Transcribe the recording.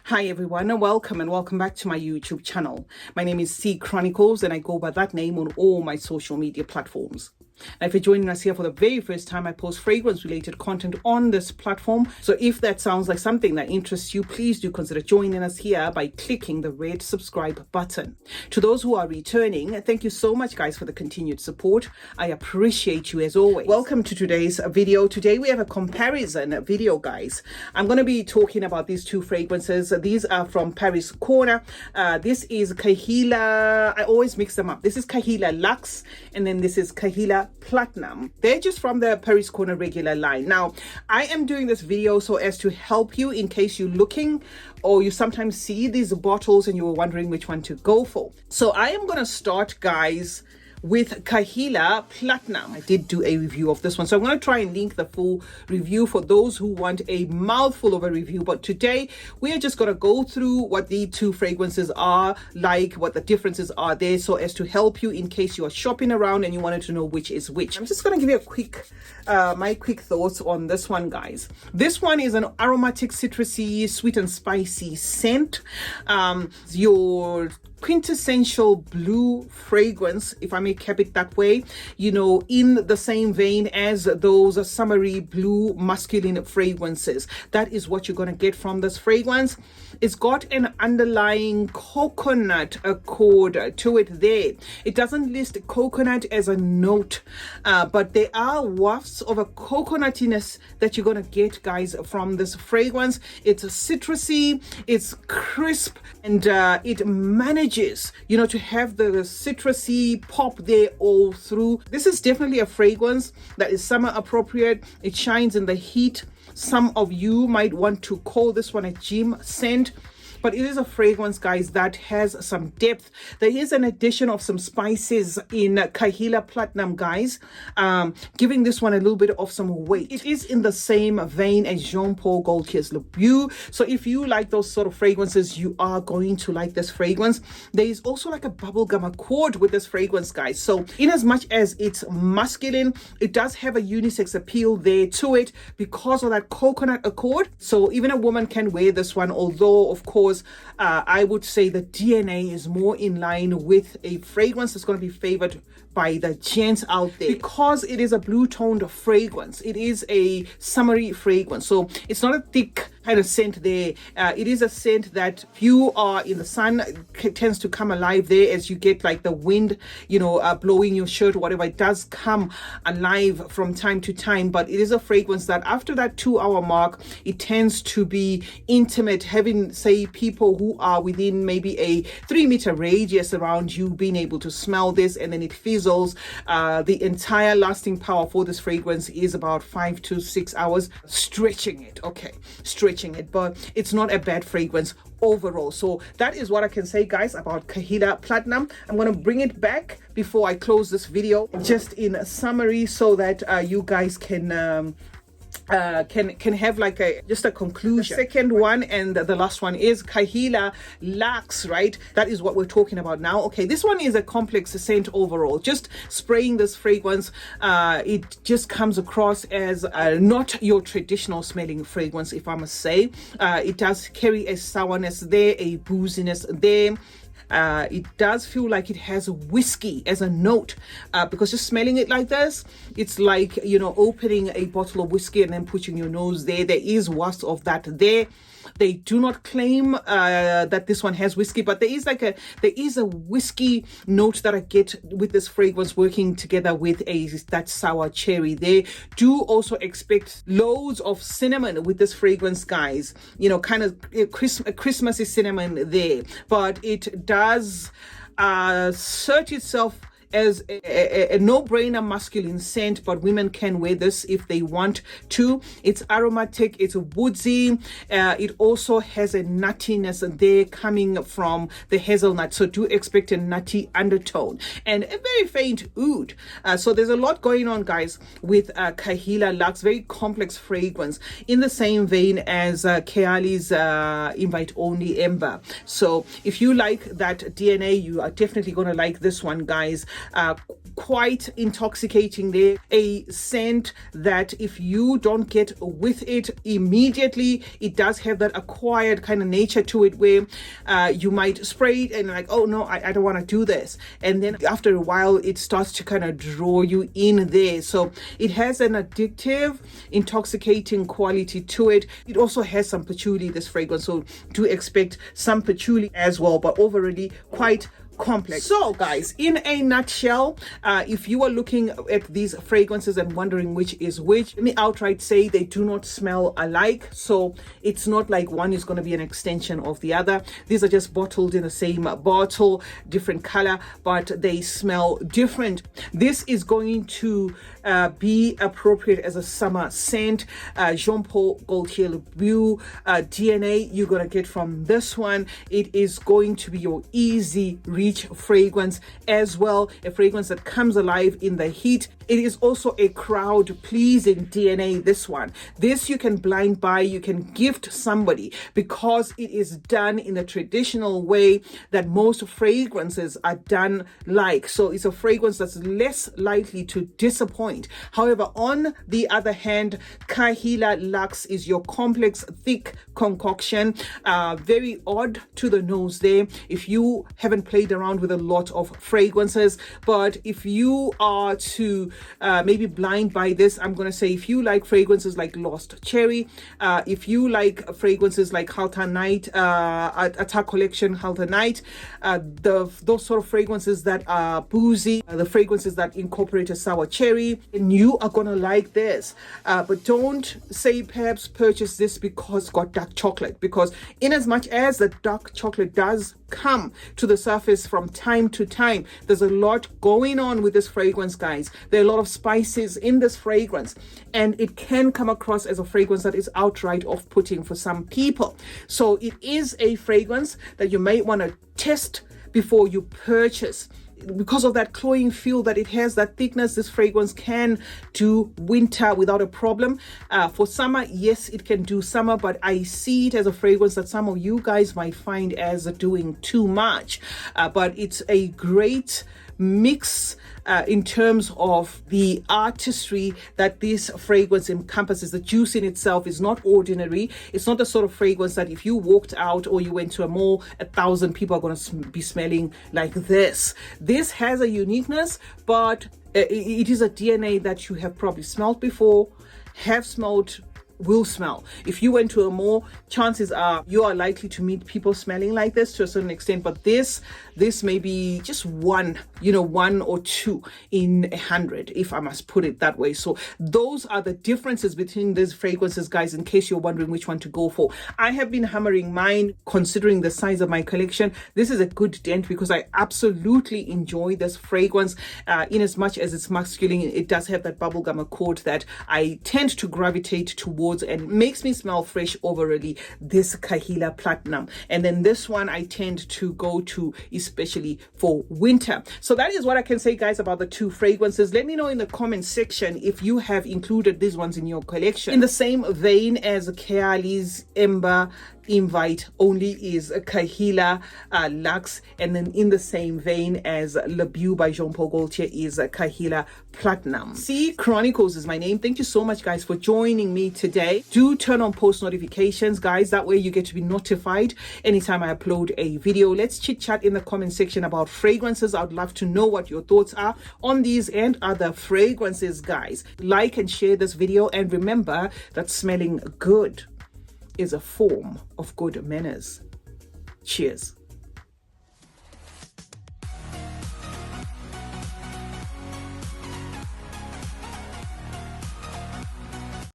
Hi everyone, and welcome back to my YouTube channel. My name is CeeChronicles and I go by that name on all my social media platforms. Now, if you're joining us here for the very first time, I post fragrance related content on this platform. So if that sounds like something that interests you, please do consider joining us here by clicking the red subscribe button. To those who are returning, thank you so much guys for the continued support. I appreciate you as always. Welcome to today's video. Today we have a comparison video, guys. I'm going to be talking about these two fragrances. These are from Paris Corner. This is Kaheela. I always mix them up. This is Kaheela Luxe and then this is Kaheela Platnum. They're just from the Paris Corner regular line. Now, I am doing this video so as to help you in case you're looking or you sometimes see these bottles and you were wondering which one to go for. So I am going to start, guys, with Kaheela Platnum. I did do a review of this one, so I'm going to try and link the full review for those who want a mouthful of a review. But today we are just going to go through what the two fragrances are like, what the differences are there, so as to help you in case you are shopping around and you wanted to know which is which. I'm just going to give you a quick my quick thoughts on this one, guys. This one is an aromatic, citrusy, sweet and spicy scent. Your quintessential blue fragrance, if I may cap it that way, you know, in the same vein as those summery blue masculine fragrances. That is what you're going to get from this fragrance. It's got an underlying coconut accord to it there. It doesn't list coconut as a note, but there are wafts of a coconutiness that you're going to get, guys, from this fragrance. It's citrusy, it's crisp, and it manages, you know, to have the citrusy pop there all through. This is definitely a fragrance that is summer appropriate. It shines in the heat. Some of you might want to call this one a gym scent, but it is a fragrance, guys, that has some depth. There is an addition of some spices in Kaheela Platnum, guys, giving this one a little bit of some weight. It is in the same vein as Jean Paul Gaultier's Le Beau. So if you like those sort of fragrances, you are going to like this fragrance. There is also like a bubblegum accord with this fragrance, guys. So in as much as it's masculine, it does have a unisex appeal there to it because of that coconut accord. So even a woman can wear this one, although of course I would say the DNA is more in line with a fragrance that's going to be favored by the gents out there because it is a blue toned fragrance. It is a summery fragrance, so it's not a thick kind of scent there. It is a scent that if you are in the sun, it tends to come alive there as you get like the wind, you know, blowing your shirt or whatever. It does come alive from time to time, but it is a fragrance that after that 2-hour mark, it tends to be intimate, having, say, people who are within maybe a 3-meter radius around you being able to smell this, and then it fizzles. The entire lasting power for this fragrance is about 5 to 6 hours, stretching it, but it's not a bad fragrance overall. So that is what I can say, guys, about Kaheela Platnum. I'm going to bring it back before I close this video just in a summary so that you guys can have like just a conclusion. The second one and the last one is Kaheela Luxe, right? That is what we're talking about now. Okay, this one is a complex scent overall. Just spraying this fragrance, it just comes across as not your traditional smelling fragrance, if I must say. It does carry a sourness there, a booziness there. It does feel like it has whiskey as a note, because just smelling it like this, it's like, you know, opening a bottle of whiskey and then putting your nose there. There is wafts of that there. They do not claim that this one has whiskey, but there is a whiskey note that I get with this fragrance working together with that sour cherry. They do also expect loads of cinnamon with this fragrance, guys. You know, kind of Christmassy cinnamon there, but it does assert itself as a no-brainer masculine scent, but women can wear this if they want to. It's aromatic, it's woodsy, it also has a nuttiness there coming from the hazelnut, so do expect a nutty undertone and a very faint oud. So there's a lot going on, guys, with Kaheela Luxe. Very complex fragrance in the same vein as Kayali's Invite Only Ember. So if you like that DNA, you are definitely going to like this one, guys. quite intoxicating there, a scent that if you don't get with it immediately, it does have that acquired kind of nature to it where you might spray it and like, oh no, I don't want to do this, and then after a while it starts to kind of draw you in there. So it has an addictive, intoxicating quality to it. It also has some patchouli, this fragrance, so do expect some patchouli as well, but overall quite complex. So guys, in a nutshell, if you are looking at these fragrances and wondering which is which, let me outright say they do not smell alike. So it's not like one is going to be an extension of the other. These are just bottled in the same bottle, different color, but they smell different. This is going to be appropriate as a summer scent. Jean Paul Gaultier Le Beau DNA you're going to get from this one. It is going to be your easy reach fragrance as well, a fragrance that comes alive in the heat. It is also a crowd pleasing DNA, this one. This you can blind buy, you can gift somebody, because it is done in a traditional way that most fragrances are done like. So it's a fragrance that's less likely to disappoint. However, on the other hand, Kaheela Luxe is your complex, thick concoction, very odd to the nose there if you haven't played around with a lot of fragrances. But if you are to maybe blind buy this, I'm going to say if you like fragrances like Lost Cherry, if you like fragrances like Halter Night, Attack Collection, Halter Night, those sort of fragrances that are boozy, the fragrances that incorporate a sour cherry, and you are going to like this. But don't say perhaps purchase this because it's got dark chocolate, because in as much as the dark chocolate does come to the surface from time to time, there's a lot going on with this fragrance, guys. There are a lot of spices in this fragrance, and it can come across as a fragrance that is outright off-putting for some people. So it is a fragrance that you may want to test before you purchase. Because of that cloying feel that it has, that thickness, this fragrance can do winter without a problem. For summer, yes, it can do summer, but I see it as a fragrance that some of you guys might find as doing too much. But it's a great mix in terms of the artistry that this fragrance encompasses. The juice in itself is not ordinary. It's not the sort of fragrance that if you walked out or you went to a mall, 1,000 people are going to be smelling like this. This has a uniqueness, but it is a DNA that you have probably smelled before, have smelled, will smell. If you went to a mall, chances are you are likely to meet people smelling like this to a certain extent, but this may be just one or two in 100, if I must put it that way. So those are the differences between these fragrances, guys, in case you're wondering which one to go for. I have been hammering mine considering the size of my collection. This is a good dent because I absolutely enjoy this fragrance. In as much as it's masculine, it does have that bubblegum accord that I tend to gravitate towards and makes me smell fresh overally, this Kaheela Platnum. And then this one I tend to go to especially for winter. So that is what I can say, guys, about the two fragrances. Let me know in the comment section if you have included these ones in your collection. In the same vein as Keali's Ember Invite only is Kaheela Luxe, and then in the same vein as Le Beau by Jean Paul Gaultier is Kaheela Platnum. CeeChronicles is my name. Thank you so much, guys, for joining me today. Do turn on post notifications, guys. That way you get to be notified anytime I upload a video. Let's chit chat in the comment section about fragrances. I'd love to know what your thoughts are on these and other fragrances, guys. Like and share this video, and remember that smelling good is a form of good manners. Cheers.